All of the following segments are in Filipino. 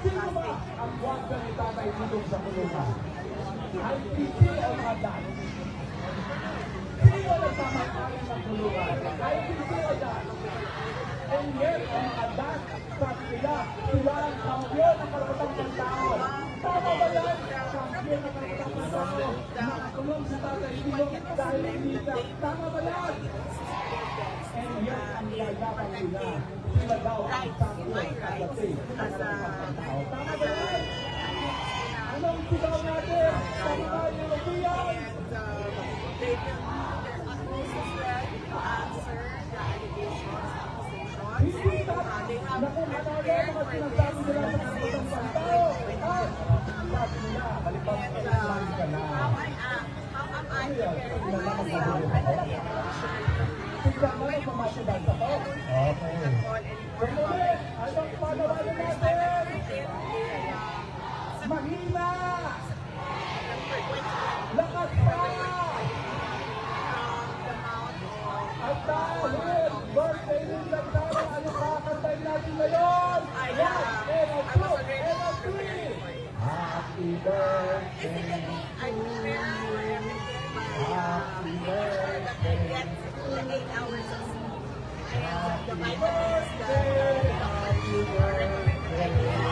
Sino ba ang guwapa ni Tatay Dudong sa kulungan? IPC o Adan? Sino nagmamakalan ng kulungan? IPC o Adan? And yet, ang Adan, sabi nila, sila ang kampiyon ng karapatang ng tao. Tama ba yan? Kampiyon ng karapatang ng tao. Nakakulong si Tatay Dudong dahil inita. Tama ba yan? And yet, ang yayapang nila. Sila daw ang kampiyon ng karapatang ng tao. Tama ba yan? Anong sigaw natin? Tama ba yung opinion? They will do their utmost as well to answer the allegations, accusations. They have prepared for this since how am I preparing myself when the emotion they don't call Mahina! Lakas pa! At dahil birthday din lang tayo, ano kakantay natin ngayon? Ayan! NO2! Happy birthday! Basically, I prepare for everything by making sure that I get the 8 hours of sleep. And the vitamins that are recommended.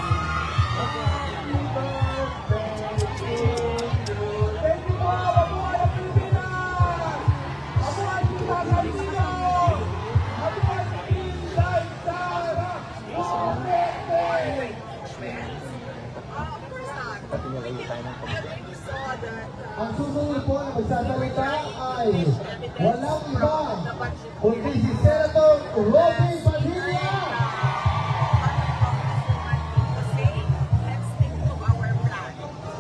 Ang susunod po na magsasalita ay walang iba kundi si Senator Robin Padilla. Let's stick to our plan.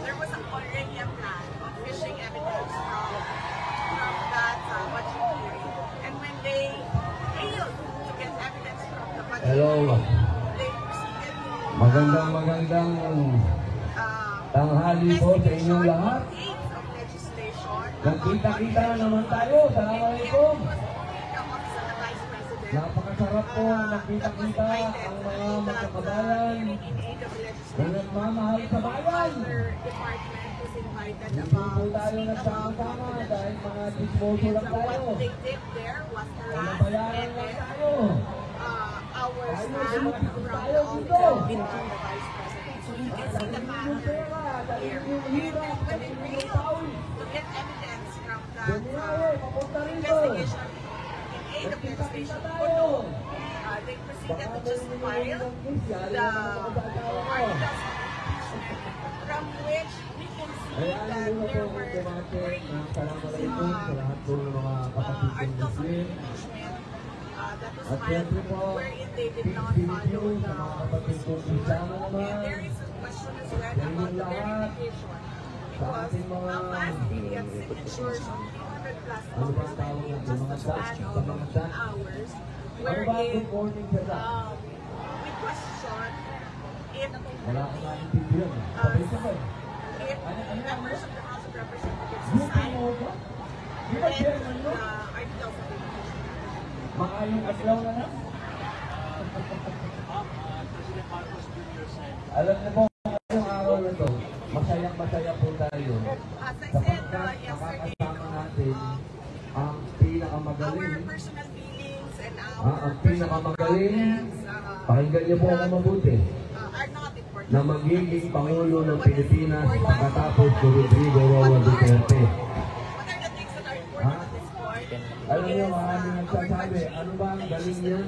There was already a plan of fishing evidence from that budget hearing. And when they failed to get evidence from the budget hearing, they proceeded to Magandang tanghali po sa inyong lahat. Nagkita-kita na naman tayo. Assalamualaikum. Napakasarap po nakita-kita ang mga magkakabayan na nagmamahal sa bayan. Hindi po tayo nagsama-sama dahil mga dismoso lang tayo. Nabayaran lang tayo. Our staff around the office so you can see the man here. When it really to get evidence from that investigation in aid of legislation, they proceeded to just file the articles from which we can see that there were 3 articles of impeachment that was filed wherein they did not follow the procedure. And there is a question as well about the verification. Because last we have signatures on 300 plus documents in just a span of 2 hours, wherein we question if members of the House of Representatives signed when articles of impeachment. Maayong adlaw na na. Alam niyo po, yung araw na to, masayang-masaya po tayo. As I said yesterday, natin ang pinakamagaling. Our personal feelings and our Ang pinakamagaling, pakinggan niyo po ako mabuti, are not important. na magiging Pangulo ng Pilipinas pagkatapos ni Rodrigo Roa Duterte. What are the things that are important at this point? Alam niyo, maraming nagsasabi, ano ba ang galing niyo?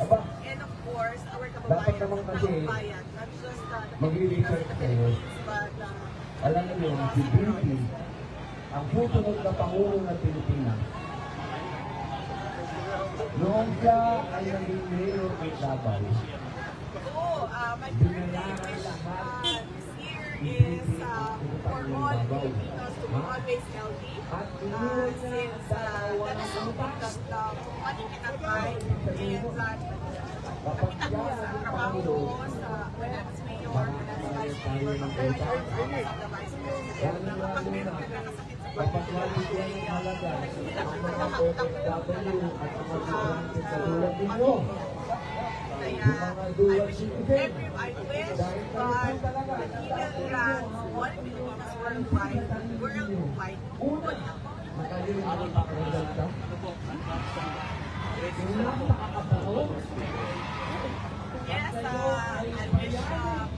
Aba, And of course, our dapat naman kasi kababayan, not just the mag-research kayo. but Alam niyo, si Beauty, ang susunod na Pangulo ng Pilipinas. Noong siya ay naging mayor ng Davao, my current wish this year is for all Filipinos to be always healthy. Since that is something that money cannot buy. And nakita ko sa trabaho ko when I was mayor, when I was vice mayor, the vice president, na kapag meron ka nakasakit sa pagkakas, nakita ko nagkakakita ko Kaya I wish God that He will grant all Filipinos worldwide good health. Yes, I wish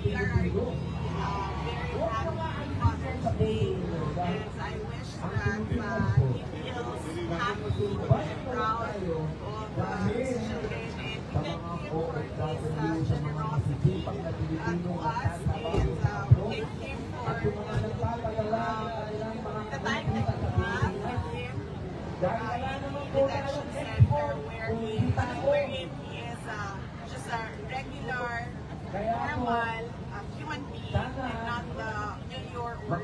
PRRD very happy Father's Day, and I wish that he feels happy and proud of his children, and we thank him for his generosity to us, and thank him for the time that we have with him in the detention center wherein he is just a regular, normal human being and not the New York or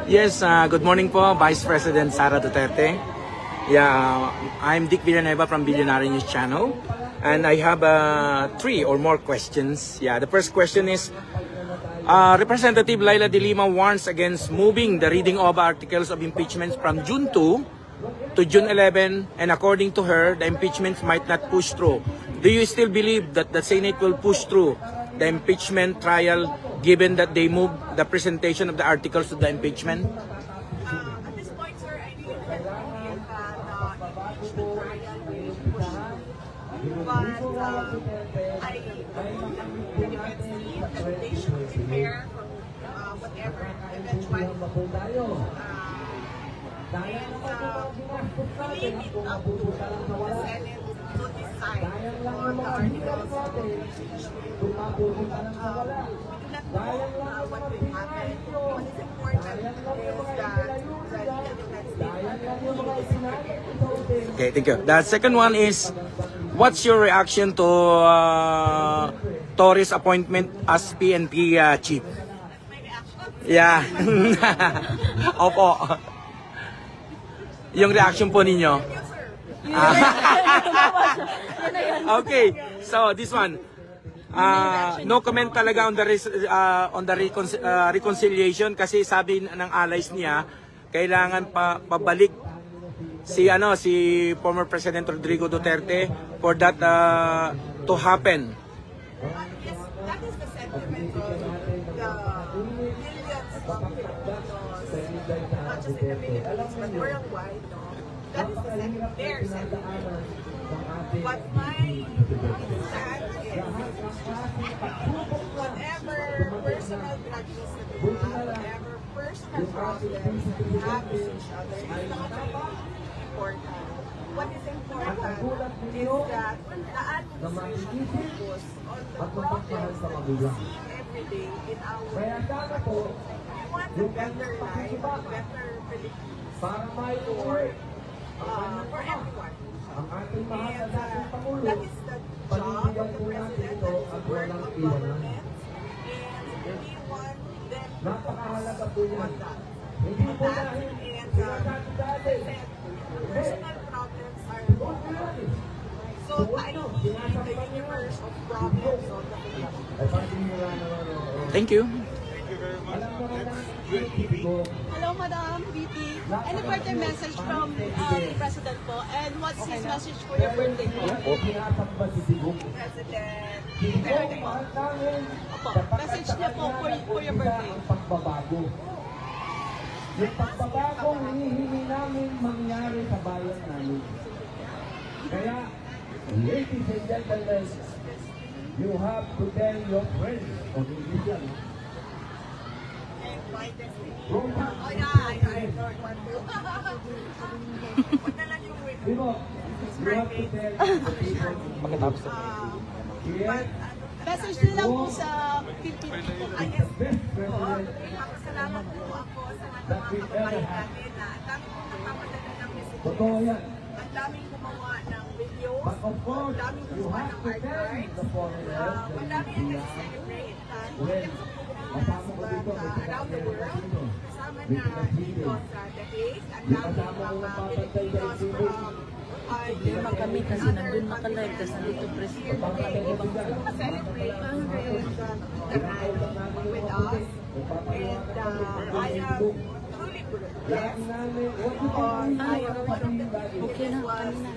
Yes, good morning po, Vice President Sara Duterte. Yeah, I'm Dick Villanueva from Billionaire News Channel, and I have 3 or more questions. Yeah, the first question is, Representative Laila De Lima warns against moving the reading of articles of impeachment from June 2 to June 11, and according to her, the impeachment might not push through. Do you still believe that the Senate will push through the impeachment trial, given that they moved the presentation of the articles to the impeachment? At this point, sir, I really don't believe that the impeachment trial will push through. But I told the defense team that they should prepare for whatever eventuality. And leave it up to the Senate to decide on the articles of impeachment. We do not know what will happen. What is important is that the defense team. Okay, thank you. The second one is, what's your reaction to Torres' appointment as PNP chief? That's my reaction. Yeah. Opo. Yung reaction po ninyo. Okay, so this one. No comment talaga on the reconciliation, kasi sabi ng allies niya, kailangan pabalik si former President Rodrigo Duterte for that to happen. Yes, that is the sentiment of the millions of Filipinos, not just in the Philippines, but worldwide. No? That is their sentiment. What my stand is, whatever personal grudges that we have, whatever personal problems that we have with each other, is not really important. What is important is that the administration focus on the problems that we see every day in our neighborhood. We want a better life, a better Philippines for everyone. And that is the job of the President, that is the work of government, and we want them to focus on that. And personal problems are so tiny in the universe of problems on the Philippines. Thank you. Hello, Madam VP. Any birthday message from the President po? And what's his message for your birthday po? President, Opo, message niya po for your birthday. Yung pagbabagong hinihingi namin mangyari sa bayan namin. Kaya, ladies and gentlemen, you have to tell your friends on English yan. my destiny. Oh yeah, I don't want to. Huwag na lang yung with private. Pagkatapos sa message nyo lang po sa Philippine people. I guess, salamat po ako sa mga kababayan natin na ang dami pong nagpapadala ng message. Ang daming gumawa ng videos, ang daming gumawa ng artwork, ang daming ang nag-celebrate. Around the world, kasama na dito sa The Hague, ang daming mga Filipinos from kami kasi nandun nakalive kasi nandito president celebrate the ride with us, and I am truly Lagi namin, huwag mo pang Okay na, kanina.